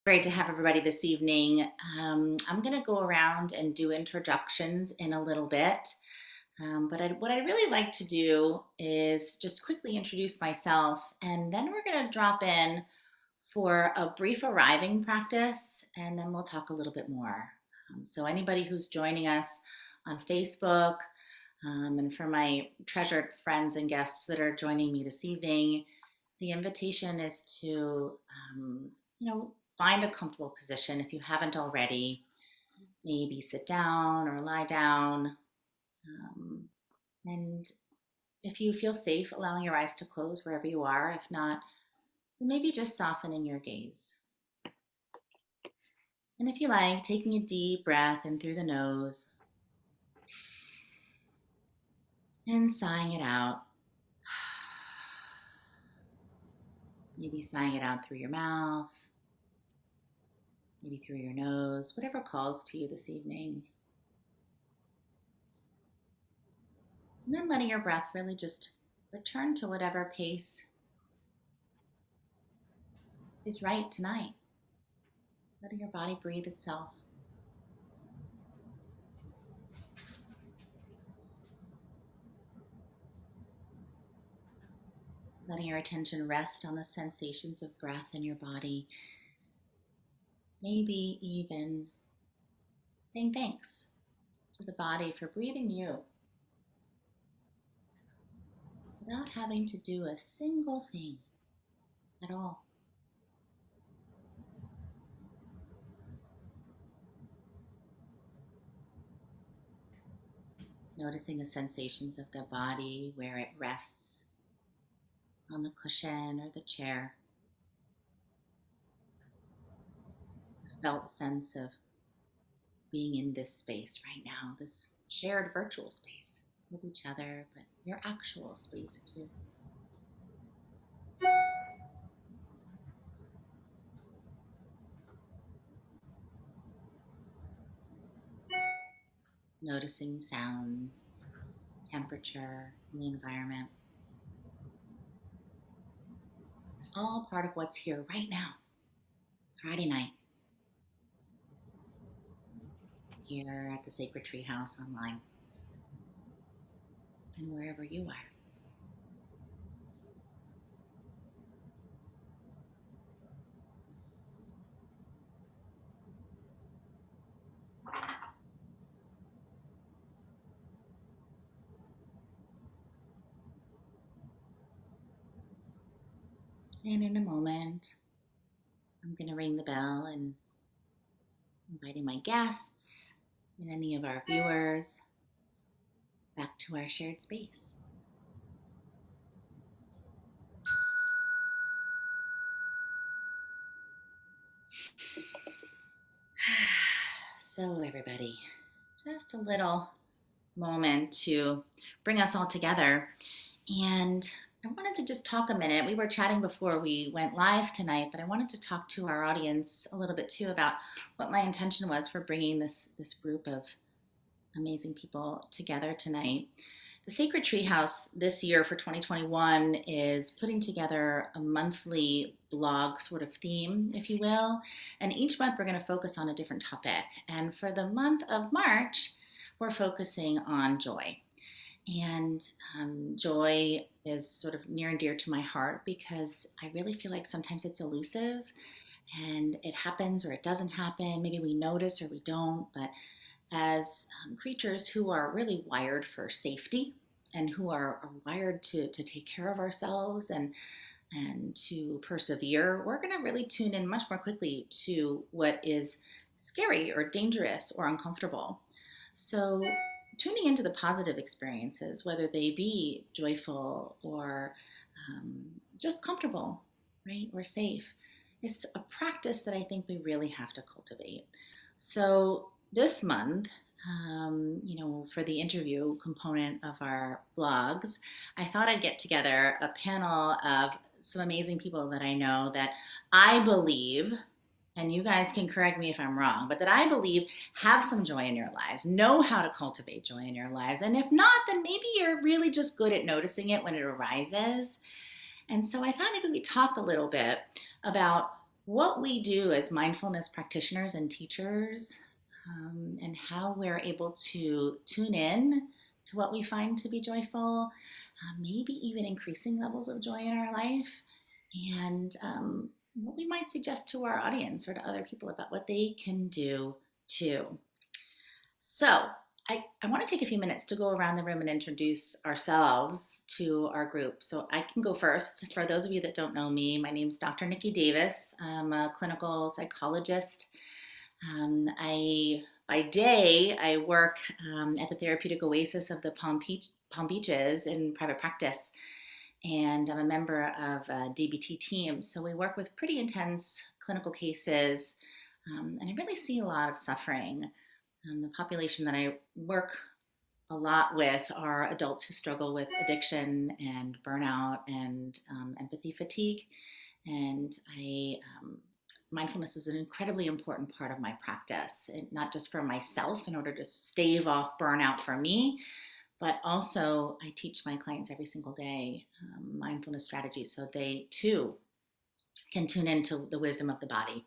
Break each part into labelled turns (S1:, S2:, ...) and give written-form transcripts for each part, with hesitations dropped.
S1: Great to have everybody this evening. I'm going to go around and do introductions in a little bit. But what I'd really like to do is just quickly introduce myself, and then we're going to drop in for a brief arriving practice, and then we'll talk a little bit more. So, anybody who's joining us on Facebook, and for my treasured friends and guests that are joining me this evening, the invitation is to, find a comfortable position if you haven't already. Maybe sit down or lie down. Um, and if you feel safe, allowing your eyes to close wherever you are. If not, maybe just softening your gaze. And if you like, taking a deep breath in through the nose and sighing it out. Maybe sighing it out through your mouth, maybe through your nose, whatever calls to you this evening. And then letting your breath really just return to whatever pace is right tonight. Letting your body breathe itself. Letting your attention rest on the sensations of breath in your body. Maybe even saying thanks to the body for breathing you without having to do a single thing at all. Noticing the sensations of the body where it rests on the cushion or the chair. A felt sense of being in this space right now, this shared virtual space with each other, but your actual space too. Noticing sounds, temperature in the environment. All part of what's here right now, Friday night, here at the Sacred Tree House online, and wherever you are. And in a moment, I'm going to ring the bell and inviting my guests and any of our viewers back to our shared space. So, everybody, just a little moment to bring us all together. And I wanted to just talk a minute. We were chatting before we went live tonight, but I wanted to talk to our audience a little bit too about what my intention was for bringing this group of amazing people together tonight. The Sacred Treehouse this year for 2021 is putting together a monthly blog sort of theme, if you will. And each month we're going to focus on a different topic. And for the month of March, we're focusing on joy. And joy is sort of near and dear to my heart because I really feel like sometimes it's elusive and it happens or it doesn't happen. Maybe we notice or we don't, but as creatures who are really wired for safety and who are wired to take care of ourselves and to persevere, we're going to really tune in much more quickly to what is scary or dangerous or uncomfortable. So tuning into the positive experiences, whether they be joyful or just comfortable, right, or safe, is a practice that I think we really have to cultivate. So this month, for the interview component of our blogs, I thought I'd get together a panel of some amazing people that I know that I believe, and you guys can correct me if I'm wrong, but that I believe have some joy in your lives, know how to cultivate joy in your lives. And if not, then maybe you're really just good at noticing it when it arises. And so I thought maybe we talk a little bit about what we do as mindfulness practitioners and teachers, and how we're able to tune in to what we find to be joyful, maybe even increasing levels of joy in our life, and what we might suggest to our audience or to other people about what they can do too. So, I want to take a few minutes to go around the room and introduce ourselves to our group. So, I can go first. For those of you that don't know me, my name is Dr. Nikki Davis. I'm a clinical psychologist. By day, I work at the therapeutic oasis of the Palm Beaches in private practice, and I'm a member of a DBT team. So we work with pretty intense clinical cases, and I really see a lot of suffering. The population that I work a lot with are adults who struggle with addiction and burnout and empathy fatigue. And mindfulness is an incredibly important part of my practice, not just for myself in order to stave off burnout for me, but also I teach my clients every single day mindfulness strategies so they too can tune into the wisdom of the body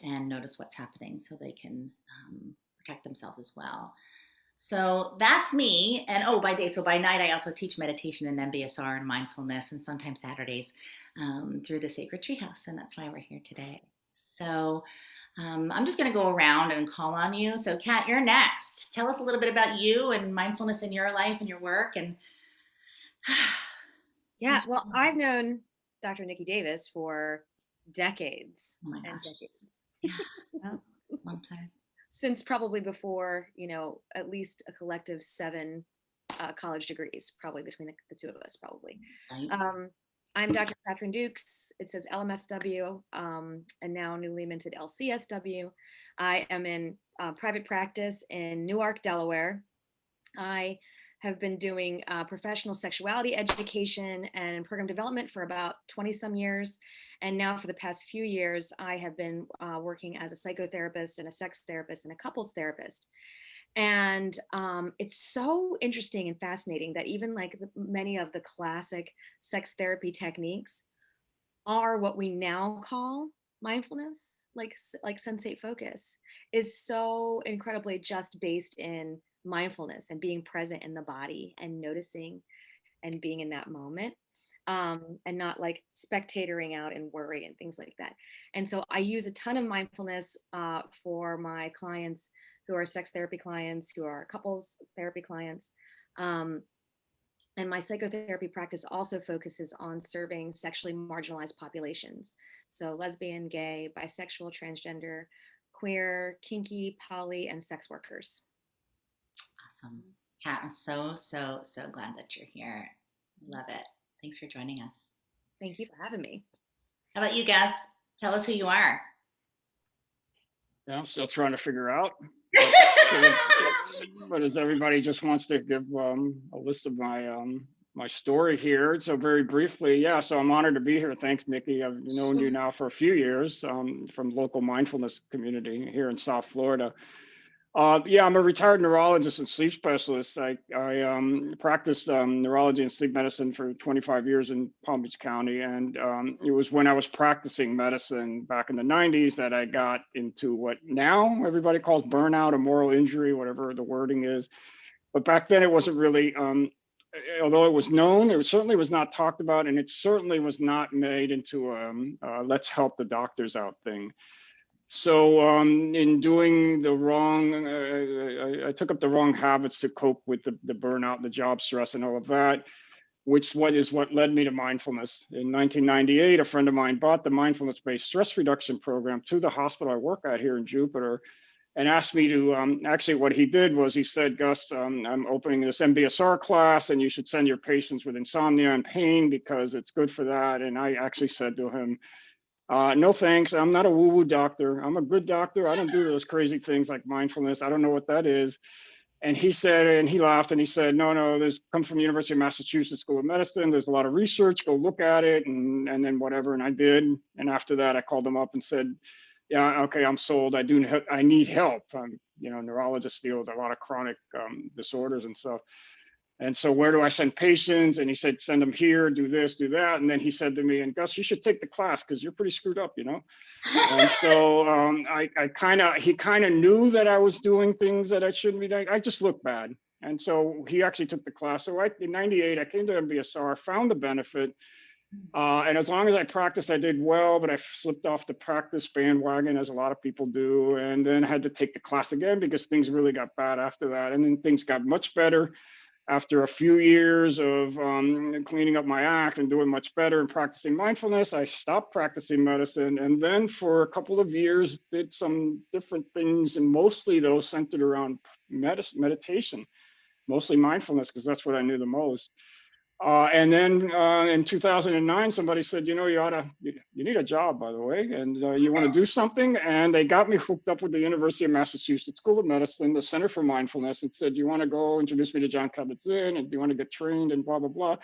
S1: and notice what's happening so they can protect themselves as well. So that's me. And oh, by day, so by night, I also teach meditation and MBSR and mindfulness, and sometimes Saturdays through the Sacred Treehouse. And that's why we're here today. So I'm just going to go around and call on you. So, Kat, you're next. Tell us a little bit about you and mindfulness in your life and your work. And
S2: Yeah, well, I've known Dr. Nikki Davis for decades
S1: oh my
S2: and
S1: gosh,
S2: decades.
S1: yeah, well, long time.
S2: Since probably before, at least a collective 7 college degrees, probably between the two of us, probably.
S1: Right.
S2: Um, I'm Dr. Catherine Dukes. It says LMSW, and now newly minted LCSW. I am in private practice in Newark, Delaware. I have been doing professional sexuality education and program development for about 20 some years. And now, for the past few years, I have been working as a psychotherapist and a sex therapist and a couples therapist. And it's so interesting and fascinating that even like many of the classic sex therapy techniques are what we now call mindfulness, like sensate focus, is so incredibly just based in mindfulness and being present in the body and noticing and being in that moment, and not like spectatoring out and worry and things like that. And so I use a ton of mindfulness for my clients who are sex therapy clients, who are couples therapy clients. Um, and my psychotherapy practice also focuses on serving sexually marginalized populations. So lesbian, gay, bisexual, transgender, queer, kinky, poly, and sex workers.
S1: Awesome. Kat, I'm so glad that you're here. Love it. Thanks for joining us.
S2: Thank you for having me.
S1: How about you, Gus? Tell us who you are.
S3: Yeah, I'm still trying to figure out. But as everybody just wants to give a list of my story here, so very briefly, yeah. So I'm honored to be here. Thanks, Nikki. I've known you now for a few years from local mindfulness community here in South Florida. Yeah, I'm a retired neurologist and sleep specialist. I practiced neurology and sleep medicine for 25 years in Palm Beach County, and it was when I was practicing medicine back in the 90s that I got into what now everybody calls burnout or moral injury, whatever the wording is. But back then it wasn't really. Although it was known, it certainly was not talked about, and it certainly was not made into let's help the doctors out thing. So in doing the wrong, I took up the wrong habits to cope with the burnout, the job stress, and all of that, which what led me to mindfulness. In 1998, a friend of mine bought the mindfulness-based stress reduction program to the hospital I work at here in Jupiter, and asked me to actually what he did was he said, Gus, I'm opening this MBSR class, and you should send your patients with insomnia and pain because it's good for that. And I actually said to him, no thanks. I'm not a woo-woo doctor. I'm a good doctor. I don't do those crazy things like mindfulness. I don't know what that is. And he said, and he laughed and he said, no, this comes from the University of Massachusetts School of Medicine. There's a lot of research. Go look at it, and then whatever. And I did. And after that, I called him up and said, yeah, okay, I'm sold. I need help. Neurologists deal with a lot of chronic disorders and stuff. And so where do I send patients? And he said, send them here, do this, do that. And then he said to me, and Gus, you should take the class because you're pretty screwed up, you know? And so he kind of knew that I was doing things that I shouldn't be doing. I just looked bad. And so he actually took the class. So in 98, I came to MBSR, found the benefit. And as long as I practiced, I did well, but I slipped off the practice bandwagon, as a lot of people do, and then had to take the class again because things really got bad after that. And then things got much better after a few years of cleaning up my act and doing much better and practicing mindfulness. I stopped practicing medicine, and then for a couple of years did some different things, and mostly those centered around meditation, mostly mindfulness, because that's what I knew the most. And then in 2009, somebody said, you know, you need a job, by the way, and you want to do something. And they got me hooked up with the University of Massachusetts School of Medicine, the Center for Mindfulness, and said, you want to go introduce me to John Kabat-Zinn, and do you want to get trained and blah, blah, blah.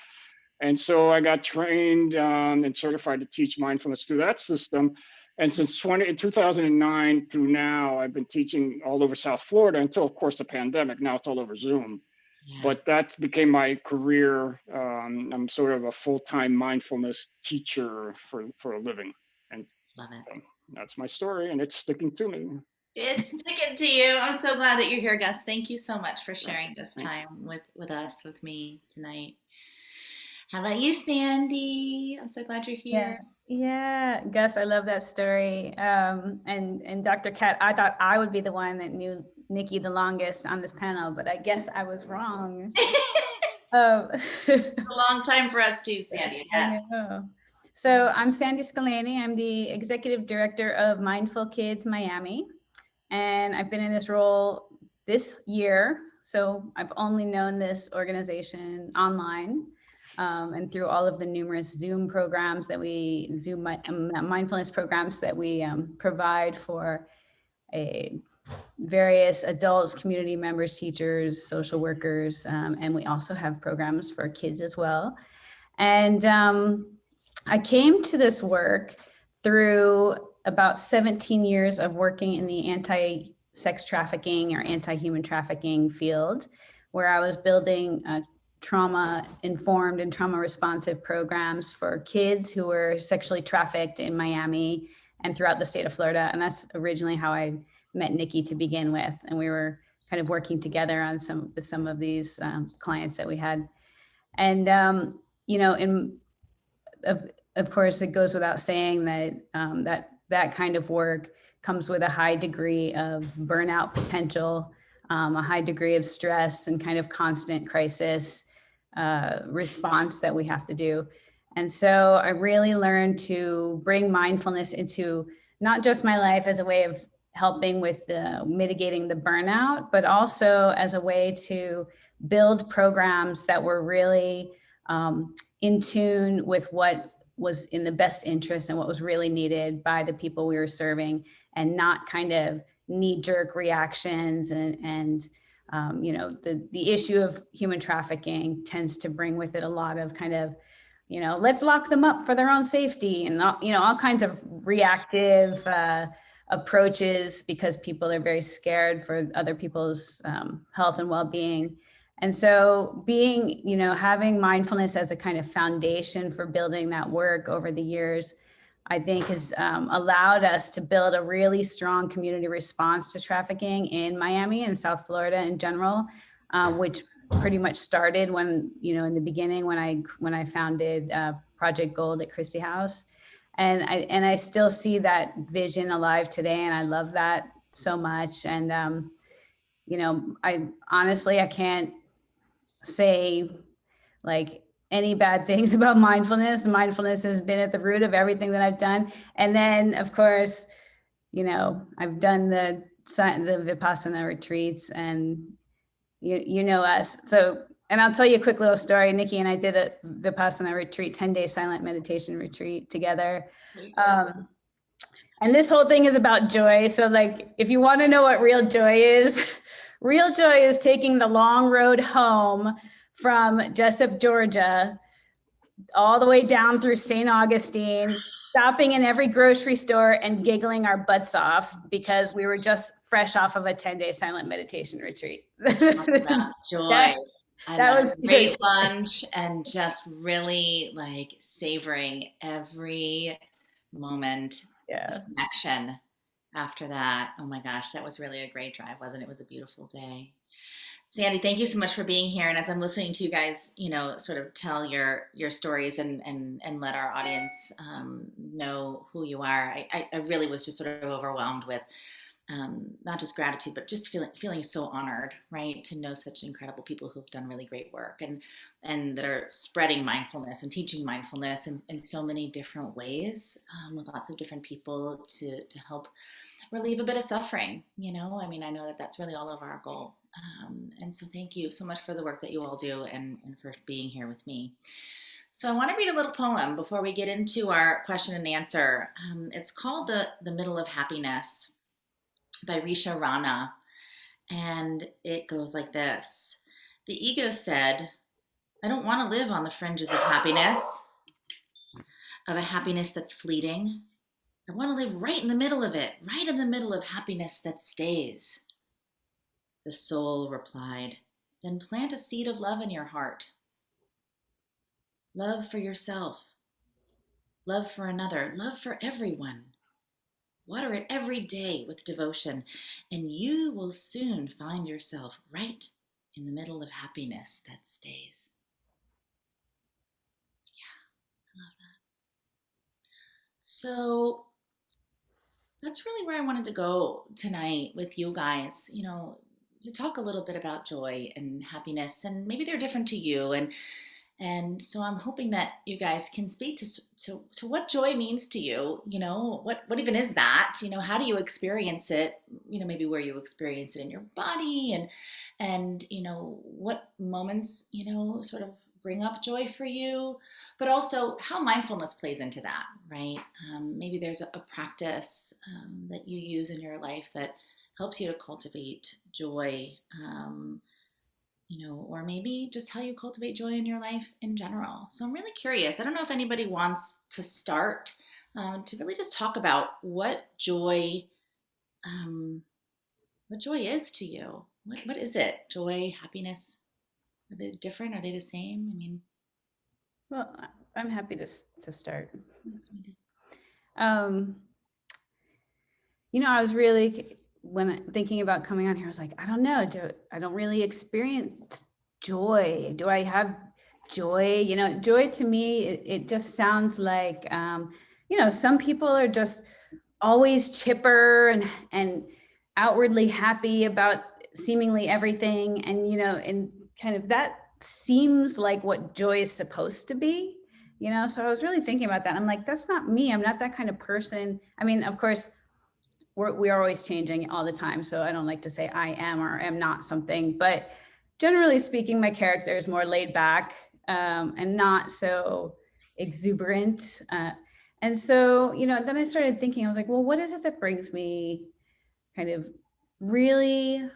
S3: And so I got trained and certified to teach mindfulness through that system. And since 2009 through now, I've been teaching all over South Florida until, of course, the pandemic. Now it's all over Zoom.
S1: Yeah.
S3: But that became my career. I'm sort of a full-time mindfulness teacher for a living. And
S1: Love it.
S3: That's my story, and it's sticking to me.
S1: It's sticking to you. I'm so glad that you're here, Gus. Thank you so much for sharing this time with us, with me tonight. How about you, Sandy? I'm so glad you're here.
S4: Yeah, Gus, I love that story. And Dr. Kat, I thought I would be the one that knew Nikki the longest on this panel, but I guess I was wrong.
S1: It's a long time for us too, Sandy.
S4: I know. So I'm Sandy Scalani. I'm the executive director of Mindful Kids Miami, and I've been in this role this year. So I've only known this organization online. And through all of the numerous Zoom programs that mindfulness programs that we provide for various adults, community members, teachers, social workers, and we also have programs for kids as well. And I came to this work through about 17 years of working in the anti-sex trafficking or anti-human trafficking field, where I was building trauma-informed and trauma-responsive programs for kids who were sexually trafficked in Miami and throughout the state of Florida. And that's originally how I met Nikki to begin with. And we were kind of working together on some of these clients that we had. And, you know, of course, it goes without saying that that kind of work comes with a high degree of burnout potential, a high degree of stress and kind of constant crisis response that we have to do. And so I really learned to bring mindfulness into not just my life as a way of helping with mitigating the burnout, but also as a way to build programs that were really in tune with what was in the best interest and what was really needed by the people we were serving, and not kind of knee-jerk reactions. And you know, the issue of human trafficking tends to bring with it a lot of kind of, you know, let's lock them up for their own safety, and you know, all kinds of reactive approaches because people are very scared for other people's health and well-being. And so you know, having mindfulness as a kind of foundation for building that work over the years, I think has allowed us to build a really strong community response to trafficking in Miami and South Florida in general, which pretty much started when, you know, in the beginning when I founded Project Gold at Christie House. And I still see that vision alive today, and I love that so much. And you know, I honestly can't say like any bad things about mindfulness. Mindfulness has been at the root of everything that I've done. And then, of course, you know, I've done the Vipassana retreats, and you know us. So, and I'll tell you a quick little story. Nikki and I did a Vipassana retreat, 10-day silent meditation retreat together. And this whole thing is about joy. So like, if you want to know what real joy is, real joy is taking the long road home from Jessup, Georgia, all the way down through St. Augustine, stopping in every grocery store and giggling our butts off because we were just fresh off of a 10-day silent meditation retreat.
S1: Joy. I
S4: That
S1: love
S4: was
S1: a
S4: good.
S1: great lunch and just really like savoring every moment
S4: Yeah.
S1: of connection after that. Oh my gosh, that was really a great drive, wasn't it? It was a beautiful day. Sandy, thank you so much for being here. And as I'm listening to you guys, sort of tell your stories and let our audience know who you are, I really was just sort of overwhelmed with not just gratitude, but just feeling so honored, right, to know such incredible people who've done really great work and that are spreading mindfulness and teaching mindfulness in so many different ways with lots of different people to help relieve a bit of suffering. I mean, I know that that's really all of our goal. And so thank you so much for the work that you all do and for being here with me. So I want to read a little poem before we get into our question and answer. It's called The Middle of Happiness by Risha Rana. And it goes like this. The ego said, I don't want to live on the fringes of happiness, of a happiness that's fleeting. I want to live right in the middle of it, right in the middle of happiness that stays. The soul replied, then plant a seed of love in your heart. Love for yourself, love for another, love for everyone. Water it every day with devotion, and you will soon find yourself right in the middle of happiness that stays. I love that. So that's really where I wanted to go tonight with you guys, to talk a little bit about joy and happiness, and maybe they're different to you. And so I'm hoping that you guys can speak to what joy means to you. What even is that? How do you experience it? Maybe where you experience it in your body, and what moments sort of bring up joy for you, but also how mindfulness plays into that, right? Maybe there's a practice that you use in your life that helps you to cultivate joy. Or maybe just how you cultivate joy in your life in general. So I'm really curious. I don't know if anybody wants to start to really just talk about um, what joy is to you. What is it? Joy, happiness? Are they different? Are they the same? I mean,
S4: Well, I'm happy to start.
S1: that's what I did.
S4: Um, I was really, when thinking about coming on here, I was like, I don't know, I don't really experience joy. Do I have joy? Joy to me, it just sounds like, some people are just always chipper and outwardly happy about seemingly everything. And kind of that seems like what joy is supposed to be. So I was really thinking about that. I'm like, that's not me. I'm not that kind of person. I mean, of course, we are always changing all the time. So I don't like to say I am or am not something, but generally speaking, my character is more laid back and not so exuberant. And so, then I started thinking, I was like, well, what is it that brings me kind of really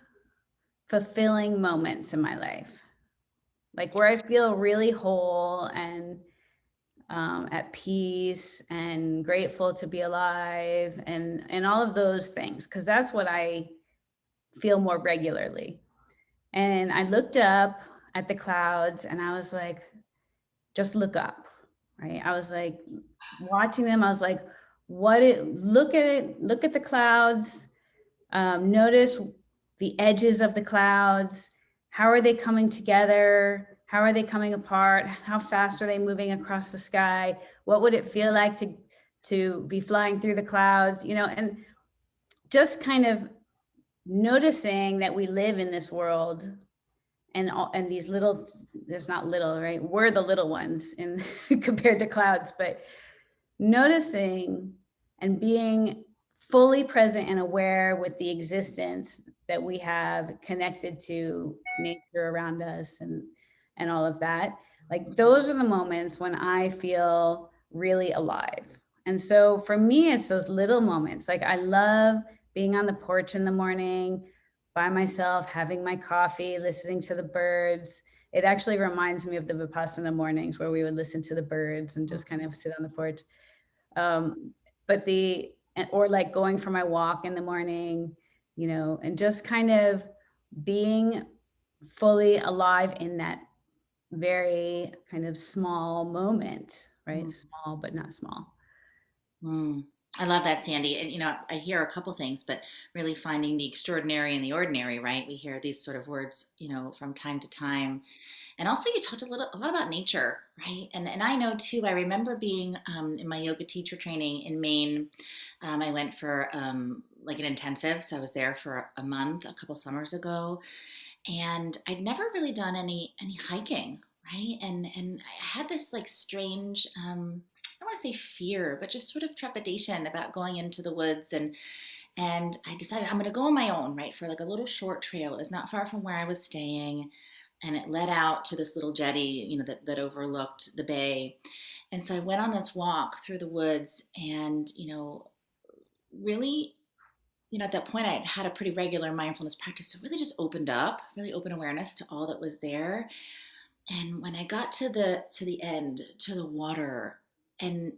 S4: fulfilling moments in my life? Like where I feel really whole and at peace and grateful to be alive and all of those things, because that's what I feel more regularly. And I looked up at the clouds and I was like, just look up, right? I was like watching them. I was like, look at it, look at the clouds, notice the edges of the clouds. How are they coming together? How are they coming apart? How fast are they moving across the sky? What would it feel like to be flying through the clouds? And just kind of noticing that we live in this world and these little, there's not little, right? We're the little ones in compared to clouds, but noticing and being fully present and aware with the existence that we have connected to nature around us and all of that. Like those are the moments when I feel really alive. And so for me, it's those little moments. Like I love being on the porch in the morning by myself, having my coffee, listening to the birds. It actually reminds me of the Vipassana mornings where we would listen to the birds and just kind of sit on the porch. But or like going for my walk in the morning, and just kind of being fully alive in that very kind of small moment, right?
S1: Mm.
S4: Small, but not small.
S1: Mm. I love that, Sandy. And, I hear a couple things, but really finding the extraordinary and the ordinary, right? We hear these sort of words, from time to time. And also, you talked a lot about nature, right? And I know too. I remember being in my yoga teacher training in Maine. I went for like an intensive, so I was there for a month a couple summers ago, and I'd never really done any hiking, right? And I had this like strange. I don't want to say fear, but just sort of trepidation about going into the woods, and I decided I'm going to go on my own, right, for like a little short trail. It was not far from where I was staying, and it led out to this little jetty, that overlooked the bay. And so I went on this walk through the woods, and really, at that point I had a pretty regular mindfulness practice, so really just opened up, really open awareness to all that was there. And when I got to the end, to the water, and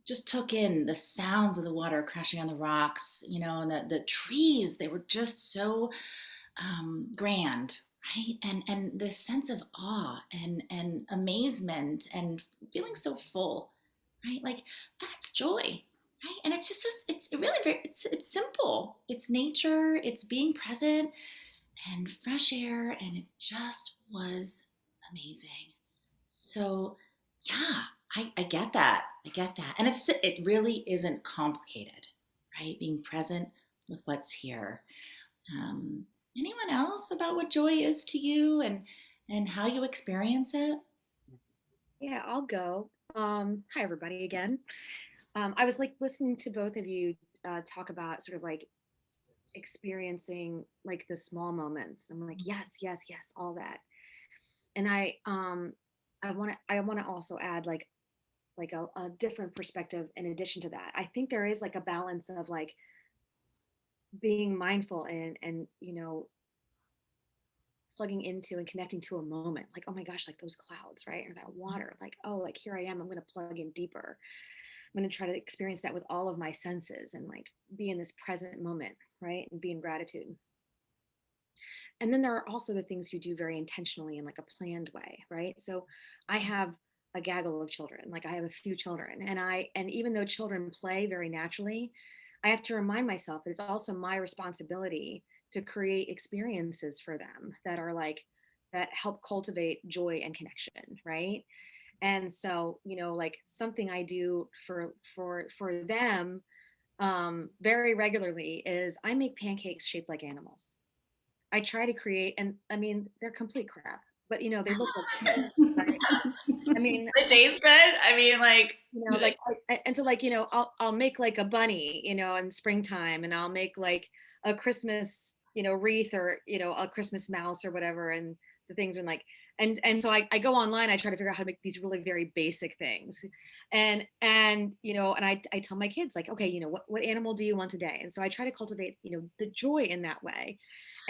S1: just took in the sounds of the water crashing on the rocks, and the trees, they were just so grand, right? And this sense of awe and amazement and feeling so full, right? Like that's joy, right? And it's just it's really very it's simple. It's nature. It's being present and fresh air, and it just was amazing. So yeah, I get that. I get that. And it really isn't complicated, right? Being present with what's here. Um, Anyone else about what joy is to you and how you experience it?
S2: Yeah, I'll go. Hi everybody again. I was like listening to both of you talk about sort of like experiencing like the small moments. I'm like, yes, yes, yes, all that. And I want to also add like a different perspective in addition to that. I think there is like a balance of like being mindful and plugging into and connecting to a moment, like, oh my gosh, like those clouds, right, or that water, like, oh, like here I am, I'm going to plug in deeper, I'm going to try to experience that with all of my senses and like be in this present moment, right, and be in gratitude. And then there are also the things you do very intentionally in like a planned way, right? So I have a gaggle of children, like I have a few children, and even though children play very naturally, I have to remind myself that it's also my responsibility to create experiences for them that are like that help cultivate joy and connection, right? And so, like something I do for them very regularly is I make pancakes shaped like animals. I try to create, and I mean, they're complete crap, but they look like they are, right? I mean,
S1: It tastes good. I mean, like,
S2: like, and so like, I'll make like a bunny, in springtime, and I'll make like a Christmas, wreath, or, a Christmas mouse or whatever. And the things are like, and so I go online, I try to figure out how to make these really very basic things. And I tell my kids like, okay, what animal do you want today? And so I try to cultivate, the joy in that way.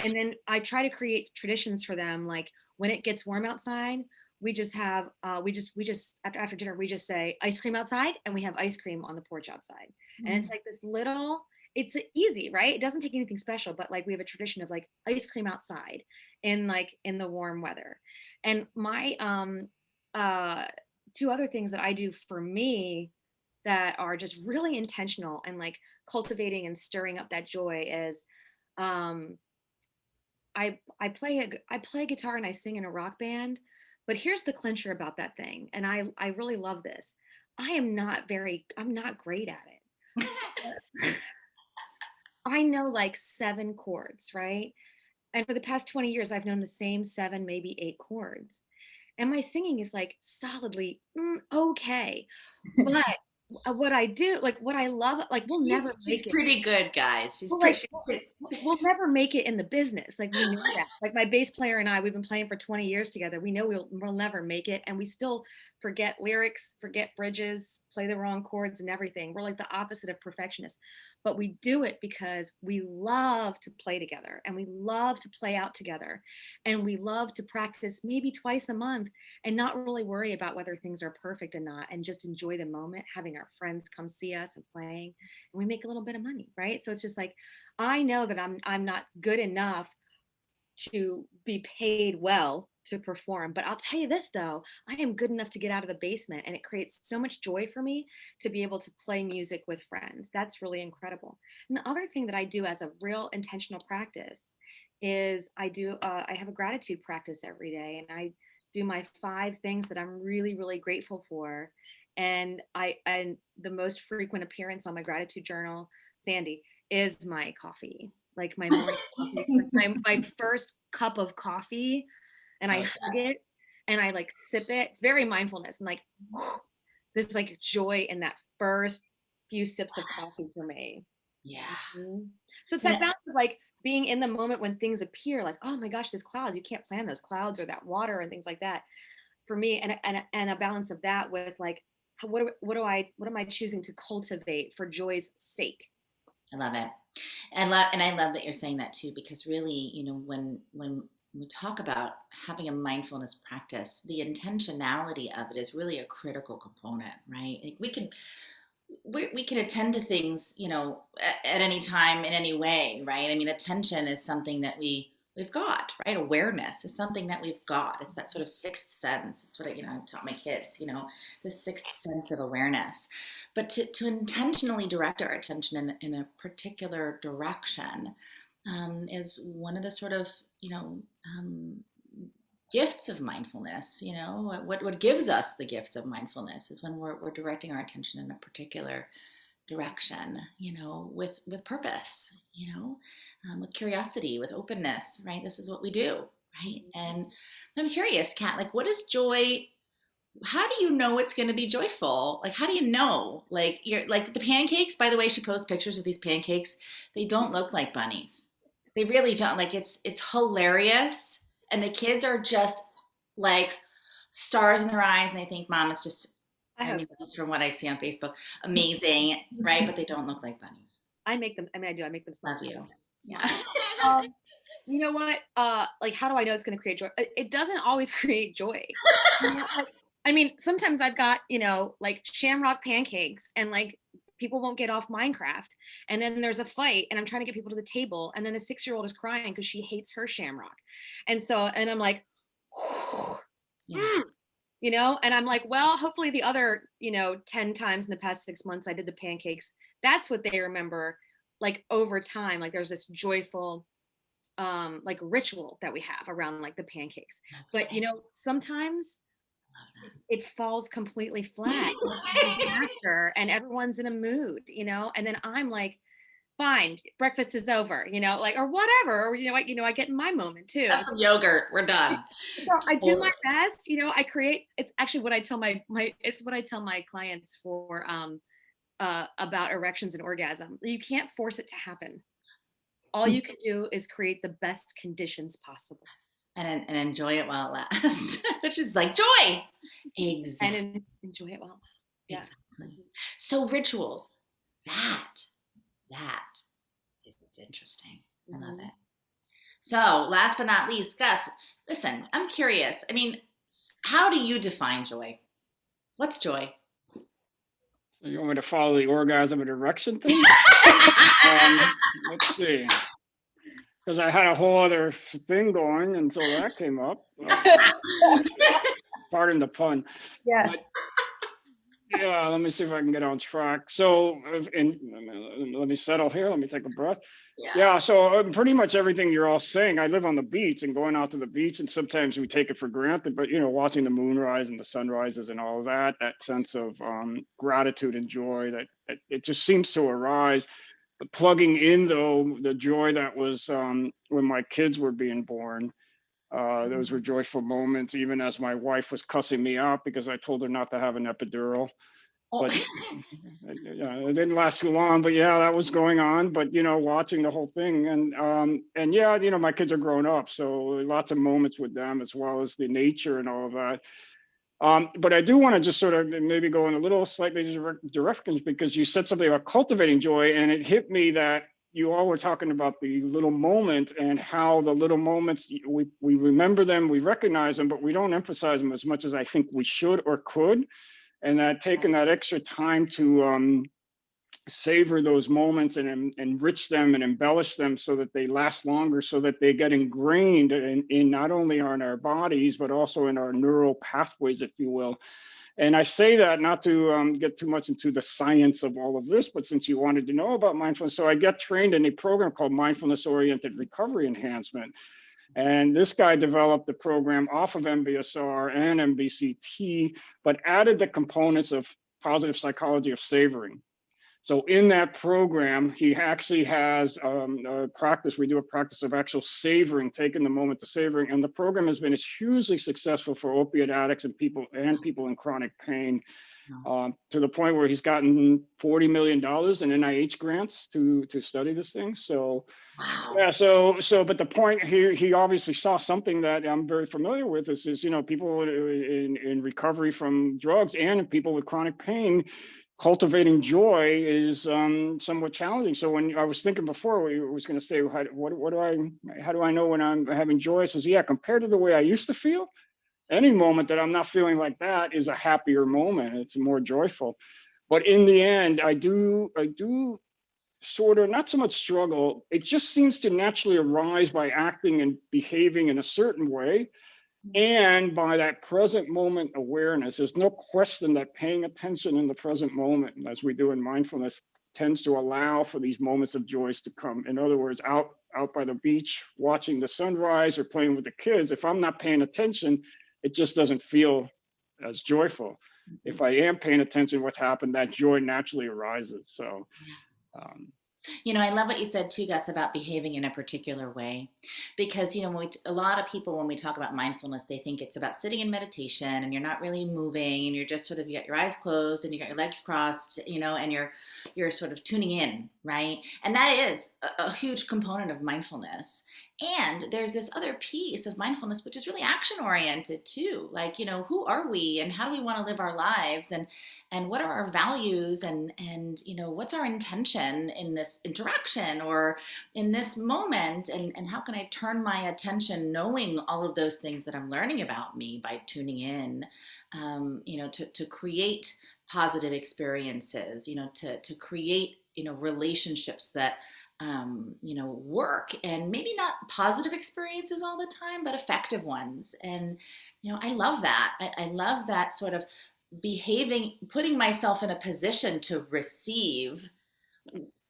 S2: And then I try to create traditions for them. Like when it gets warm outside, we just have we just after dinner we just say ice cream outside, and we have ice cream on the porch outside. And it's like this little, it's easy, right? It doesn't take anything special, but like we have a tradition of like ice cream outside in the warm weather. And my uh two other things that I do for me that are just really intentional and like cultivating and stirring up that joy is um I play guitar and I sing in a rock band, but here's the clincher about that thing, and I really love this. I'm not great at it. I know like 7 chords, right? And for the past 20 years, I've known the same 7, maybe 8 chords. And my singing is like solidly okay. But what I do, like what I love, like we'll never
S1: she's
S2: make it.
S1: pretty good, guys. She's
S2: Well,
S1: pretty.
S2: like
S1: She's pretty.
S2: we'll never make it in the business. Like we know that. Like my bass player and I, we've been playing for 20 years together. We know we'll never make it, and we still forget lyrics, forget bridges, play the wrong chords and everything. We're like the opposite of perfectionists, but we do it because we love to play together, and we love to play out together, and we love to practice maybe twice a month and not really worry about whether things are perfect or not, and just enjoy the moment, having our friends come see us and playing, and we make a little bit of money, right? So it's just like I know that I'm not good enough to be paid well to perform. But I'll tell you this though, I am good enough to get out of the basement, and it creates so much joy for me to be able to play music with friends. That's really incredible. And the other thing that I do as a real intentional practice is I have a gratitude practice every day, and I do my 5 things that I'm really, really grateful for. And the most frequent appearance on my gratitude journal, Sandy, is my coffee, like my morning coffee, my first cup of coffee, and I hug it and I like sip it. It's very mindfulness, and like there's like joy in that first few sips of coffee for me.
S1: Yeah.
S2: Mhm. So it's that balance of like being in the moment when things appear, like, oh my gosh, there's clouds. You can't plan those clouds or that water and things like that. For me, and a balance of that with like, what am I choosing to cultivate for joy's sake?
S1: I love it. And I love that you're saying that too, because really, when we talk about having a mindfulness practice, the intentionality of it is really a critical component, right? Like we can attend to things, at any time in any way, right? I mean, attention is something that we've got, right? Awareness is something that we've got. It's that sort of sixth sense. It's what I taught my kids, the sixth sense of awareness. But to intentionally direct our attention in a particular direction, is one of the sort of, um, gifts of mindfulness. What gives us the gifts of mindfulness is when we're directing our attention in a particular direction, with purpose, with curiosity, with openness, right? This is what we do, right? And I'm curious, Kat, like, what is joy? How do you know it's going to be joyful? Like, how do you know? Like, you're like the pancakes, by the way, she posts pictures of these pancakes. They don't look like bunnies. They really don't. Like, it's hilarious. And the kids are just like stars in their eyes. And they think mom is just,
S2: I
S1: I
S2: hope
S1: mean,
S2: so.
S1: from what I see on Facebook, amazing, right? But they don't look like bunnies.
S2: I make them. I mean, I do. I make them
S1: Love
S2: smile.
S1: you.
S2: Smile.
S1: Yeah.
S2: You know what? Like, how do I know it's going to create joy? It doesn't always create joy. Like, I mean, sometimes I've got, like shamrock pancakes, and like people won't get off Minecraft. And then there's a fight, and I'm trying to get people to the table. And then a 6-year-old is crying because she hates her shamrock. And I'm like,
S1: Yeah.
S2: and I'm like, well, hopefully the other, 10 times in the past 6 months I did the pancakes, that's what they remember, like over time. Like there's this joyful like ritual that we have around like the pancakes. But sometimes it falls completely flat after, and everyone's in a mood, and then I'm like, fine, breakfast is over, like, or whatever, or I get in my moment too.
S1: Have some yogurt. We're done.
S2: So I do my
S1: Totally.
S2: best, I create, it's actually what I tell it's what I tell my clients for about erections and orgasm. You can't force it to happen. All you can do is create the best conditions possible.
S1: And enjoy it while it lasts, which is like joy. Exactly.
S2: And enjoy it while it lasts. Yeah.
S1: Exactly. So rituals, that is interesting. I love it. So last but not least, Gus, listen, I'm curious. I mean, how do you define joy? What's joy?
S3: So you want me to follow the orgasm and erection thing? Let's see. Because I had a whole other thing going until that came up. Pardon the pun.
S4: Yeah.
S3: But, yeah, let me see if I can get on track. So, let me settle here. Let me take a breath. Yeah, so pretty much everything you're all saying. I live on the beach, and going out to the beach, and sometimes we take it for granted, but watching the moonrise and the sunrises and all of that sense of gratitude and joy that it just seems to arise. But plugging in though the joy that was when my kids were being born. Those were joyful moments, even as my wife was cussing me out because I told her not to have an epidural. But it didn't last too long. But yeah, that was going on. But watching the whole thing, and yeah, my kids are grown up, so lots of moments with them as well as the nature and all of that. But I do want to just sort of maybe go in a little slightly directions, because you said something about cultivating joy, and it hit me that you all were talking about the little moment and how the little moments, we remember them, we recognize them, but we don't emphasize them as much as I think we should or could. And that taking that extra time to savor those moments and enrich them and embellish them so that they last longer, so that they get ingrained in not only in our bodies, but also in our neural pathways, if you will. And I say that not to get too much into the science of all of this, but since you wanted to know about mindfulness, so I get trained in a program called Mindfulness Oriented Recovery Enhancement. And this guy developed the program off of MBSR and MBCT, but added the components of positive psychology of savoring. So in that program, he actually has a practice. We do a practice of actual savoring, taking the moment to savoring, and the program has been hugely successful for opiate addicts and people in chronic pain, to the point where he's gotten $40 million in NIH grants to study this thing. So
S1: Wow.
S3: yeah, but the point here, he obviously saw something that I'm very familiar with. Is people in recovery from drugs and people with chronic pain, cultivating joy is somewhat challenging. So when I was thinking before, I was going to say, how do I know when I'm having joy? I says, yeah, compared to the way I used to feel, any moment that I'm not feeling like that is a happier moment. It's more joyful. But in the end, I do sort of not so much struggle. It just seems to naturally arise by acting and behaving in a certain way. And by that present moment awareness, there's no question that paying attention in the present moment, as we do in mindfulness, tends to allow for these moments of joys to come. In other words, out by the beach, watching the sunrise or playing with the kids, if I'm not paying attention, it just doesn't feel as joyful. If I am paying attention what's happened, that joy naturally arises. So um,
S1: I love what you said too, Gus, about behaving in a particular way. Because, a lot of people, when we talk about mindfulness, they think it's about sitting in meditation and you're not really moving and you're just sort of, you got your eyes closed and you got your legs crossed, and you're sort of tuning in, right? And that is a huge component of mindfulness. And there's this other piece of mindfulness, which is really action oriented too. Like, who are we and how do we want to live our lives? And what are our values and what's our intention in this interaction or in this moment, and how can I turn my attention knowing all of those things that I'm learning about me by tuning in, to create positive experiences, to create relationships that work, and maybe not positive experiences all the time, but effective ones. And I love that. I love that sort of behaving, putting myself in a position to receive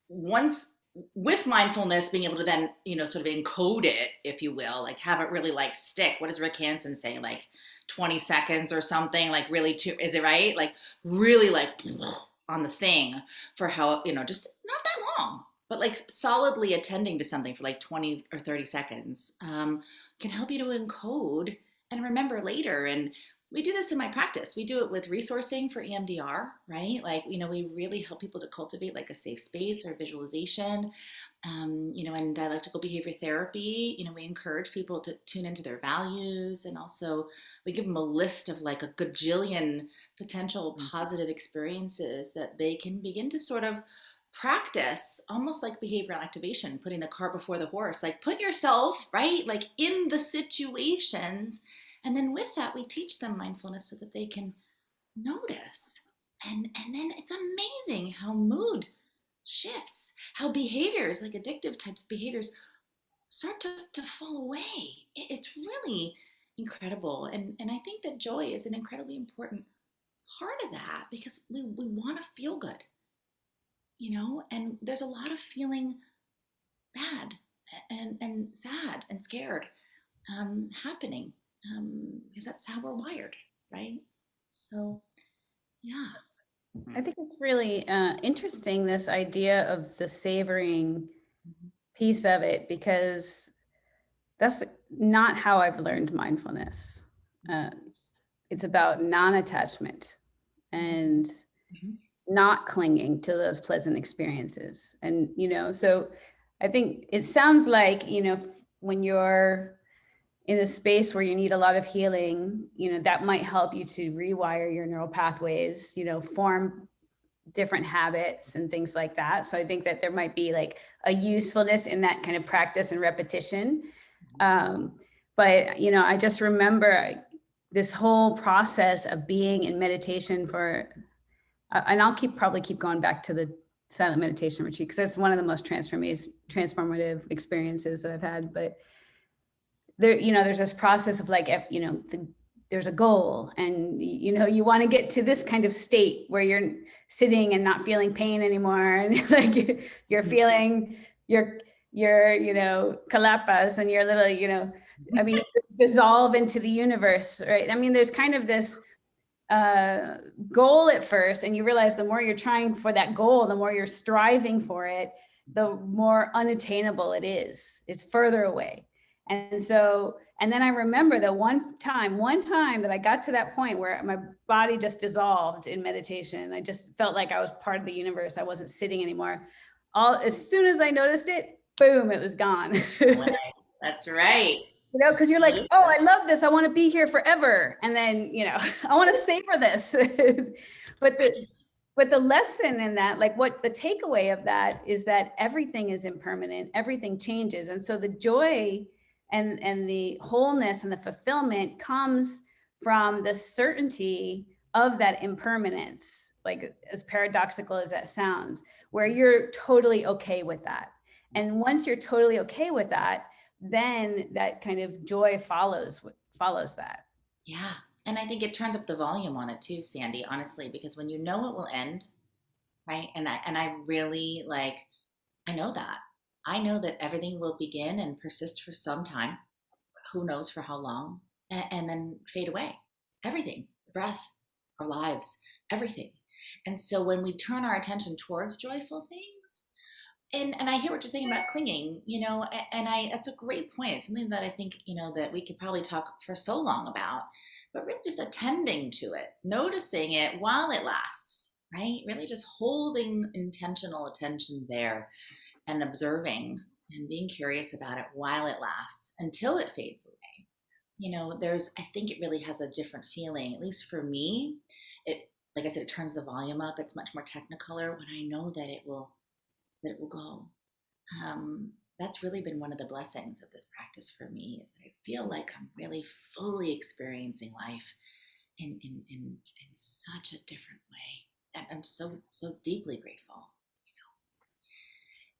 S1: once, with mindfulness, being able to then, sort of encode it, if you will, like have it really like stick. What does Rick Hansen say? Like 20 seconds or something, like really is it right? Like really like on the thing for how, just not that long, but like solidly attending to something for like 20 or 30 seconds can help you to encode and remember later. And we do this in my practice. We do it with resourcing for EMDR, right? Like, we really help people to cultivate like a safe space or visualization. And dialectical behavior therapy, we encourage people to tune into their values. And also we give them a list of like a gajillion potential positive experiences that they can begin to sort of practice, almost like behavioral activation, putting the cart before the horse. Like put yourself, right, like in the situations. And then with that, we teach them mindfulness so that they can notice. And then it's amazing how mood shifts, how behaviors, like addictive types behaviors, start to fall away. It's really incredible. And I think that joy is an incredibly important part of that, because we want to feel good, and there's a lot of feeling bad and sad and scared happening, because that's how we're wired, right? So, yeah.
S4: I think it's really interesting, this idea of the savoring piece of it, because that's not how I've learned mindfulness. It's about non-attachment and not clinging to those pleasant experiences. And, so I think it sounds like, when you're in a space where you need a lot of healing, that might help you to rewire your neural pathways, form different habits and things like that. So I think that there might be like a usefulness in that kind of practice and repetition. But, I just remember this whole process of being in meditation and I'll probably keep going back to the silent meditation retreat, because it's one of the most transformative experiences that I've had. But there, there's this process of like, there's a goal, and you want to get to this kind of state where you're sitting and not feeling pain anymore, and like you're feeling your calapas and your little, dissolve into the universe, right? I mean, there's kind of this goal at first, and you realize the more you're trying for that goal, the more you're striving for it, the more unattainable it is. It's further away. And so, and then I remember that one time that I got to that point where my body just dissolved in meditation. I just felt like I was part of the universe. I wasn't sitting anymore. As soon as I noticed it, boom, it was gone.
S1: That's right.
S4: Because you're like, oh, I love this. I want to be here forever. And then, I want to savor this. But the lesson in that, like what the takeaway of that is that everything is impermanent, everything changes. And so the joy and the wholeness and the fulfillment comes from the certainty of that impermanence, like as paradoxical as that sounds, where you're totally okay with that. And once you're totally okay with that, then that kind of joy follows that.
S1: Yeah. And I think it turns up the volume on it too, Sandy, honestly, because when you know it will end, right? And I really I know that. I know that everything will begin and persist for some time, who knows for how long, and then fade away. Everything, breath, our lives, everything. And so when we turn our attention towards joyful things, and I hear what you're saying about clinging, and that's a great point. It's something that I think, that we could probably talk for so long about, but really just attending to it, noticing it while it lasts, right? Really just holding intentional attention there and observing and being curious about it while it lasts until it fades away. I think it really has a different feeling, at least for me. Like I said, it turns the volume up. It's much more technicolor when I know that it will go. That's really been one of the blessings of this practice for me, is that I feel like I'm really fully experiencing life in such a different way. I'm so deeply grateful.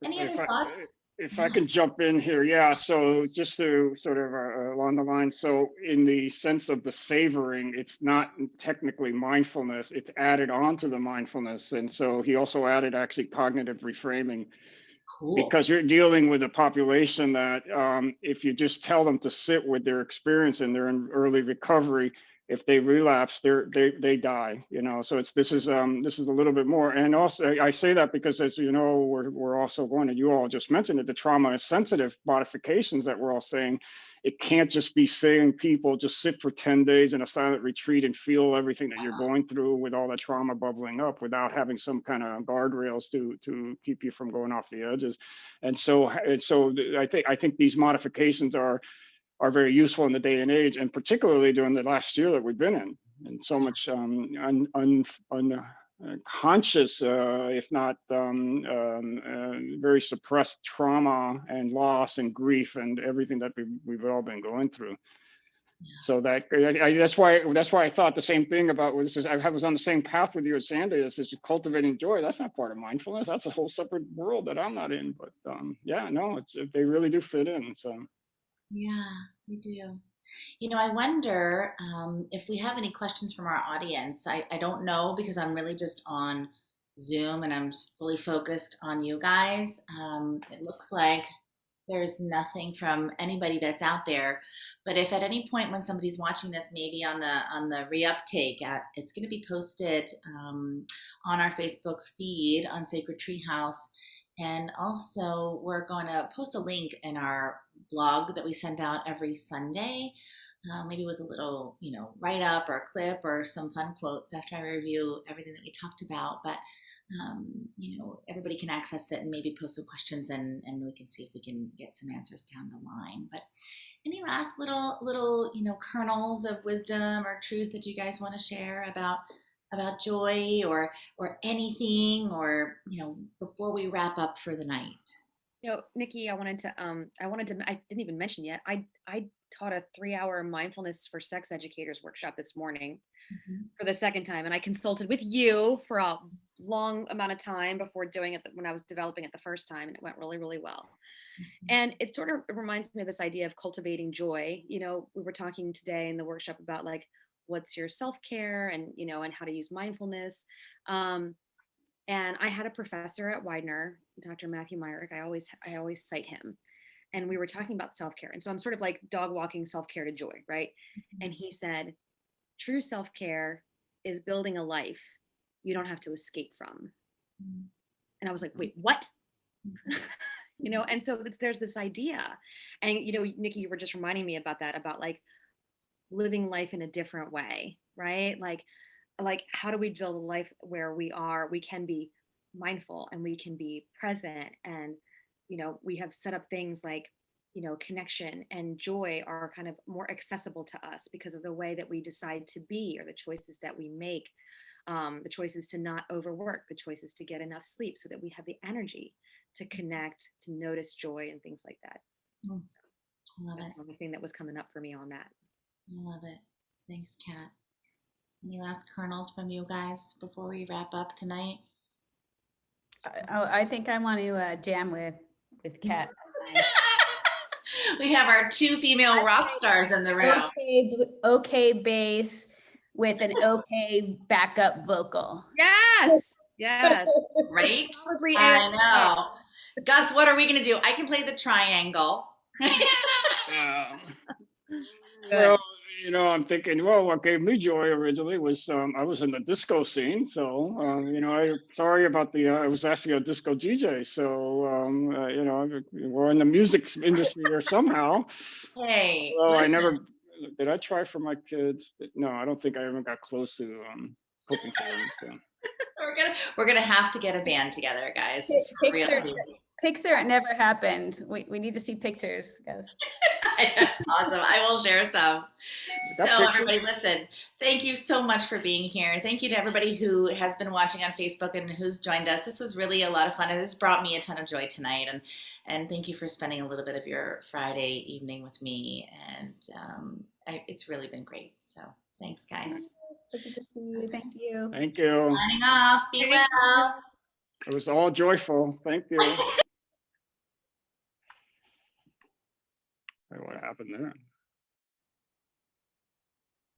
S1: Any other thoughts?
S3: If
S1: Yeah.
S3: I can jump in here, yeah. So just to sort of along the line, so in the sense of the savoring, it's not technically mindfulness; it's added on to the mindfulness, and so he also added actually cognitive reframing.
S1: Cool.
S3: Because you're dealing with a population that if you just tell them to sit with their experience and they're in early recovery, if they relapse, they die. So this is a little bit more. And also, I say that because, as you know, we're also going to, you all just mentioned it, the trauma sensitive modifications that we're all saying. It can't just be saying people just sit for 10 days in a silent retreat and feel everything that you're going through with all the trauma bubbling up without having some kind of guardrails to keep you from going off the edges. And so I think these modifications are very useful in the day and age, and particularly during the last year that we've been in, and so much conscious, if not very suppressed trauma and loss and grief and everything that we've all been going through. So that's why I thought the same thing about I was on the same path with you as Sandy. This is cultivating joy. That's not part of mindfulness. That's a whole separate world that I'm not in. But they really do fit in. So
S1: Yeah, they do. I wonder if we have any questions from our audience. I don't know, because I'm really just on Zoom and I'm fully focused on you guys. It looks like there's nothing from anybody that's out there. But if at any point when somebody's watching this, maybe on the reuptake, it's going to be posted on our Facebook feed on Sacred Treehouse. And also, we're going to post a link in our blog that we send out every Sunday, maybe with a little, write up or a clip or some fun quotes after I review everything that we talked about. But, everybody can access it and maybe post some questions, and we can see if we can get some answers down the line. But any last little, kernels of wisdom or truth that you guys want to share about joy or anything, or before we wrap up for the night?
S2: Nikki, I didn't even mention yet, I taught a 3-hour mindfulness for sex educators workshop this morning for the second time, and I consulted with you for long amount of time before doing it when I was developing it the first time, and it went really, really well. And it sort of reminds me of this idea of cultivating joy. You know, we were talking today in the workshop about like, what's your self-care, and, you know, and how to use mindfulness. And I had a professor at Widener, Dr. Matthew Myrick. I always cite him. And we were talking about self-care. And so I'm sort of like dog walking self-care to joy, right? And he said, true self-care is building a life you don't have to escape from. And I was like, wait, what? You know, and so there's this idea. And, you know, Nikki, you were just reminding me about that, about like living life in a different way, right? Like how do we build a life where we can be mindful and we can be present, and, you know, we have set up things like, you know, connection and joy are kind of more accessible to us because of the way that we decide to be, or the choices that we make, the choices to not overwork, the choices to get enough sleep so that we have the energy to connect, to notice joy and things like that. So
S1: I love
S2: that's
S1: it.
S2: one thing that was coming up for me on that.
S1: I love it. Thanks, Kat. Any last kernels from you guys before we wrap up tonight?
S4: I think I want to jam with Kat.
S1: We have our two female rock stars in the room.
S4: Okay bass with an okay backup vocal.
S2: Yes. Yes.
S1: Right?
S2: Probably
S1: I know. Gus, what are we going to do? I can play the triangle.
S3: Well, you know, I'm thinking, well, what gave me joy originally was I was in the disco scene. So, you know, sorry about I was actually a disco DJ. So, you know, we're in the music industry here somehow.
S1: Hey,
S3: Well,
S1: listen.
S3: did I try for my kids? No, I don't think I ever got close to cooking for them. So.
S1: We're gonna have to get a band together, guys. For real.
S4: Picture never happened. We need to see pictures, guys.
S1: That's awesome. I will share some. So everybody, listen, thank you so much for being here. Thank you to everybody who has been watching on Facebook and who's joined us. This was really a lot of fun. It has brought me a ton of joy tonight. And thank you for spending a little bit of your Friday evening with me. And it's really been great. So thanks, guys.
S4: So good to see you. Thank you.
S3: Thank you.
S1: Signing off. Be well.
S3: It was all joyful. Thank you. What happened there?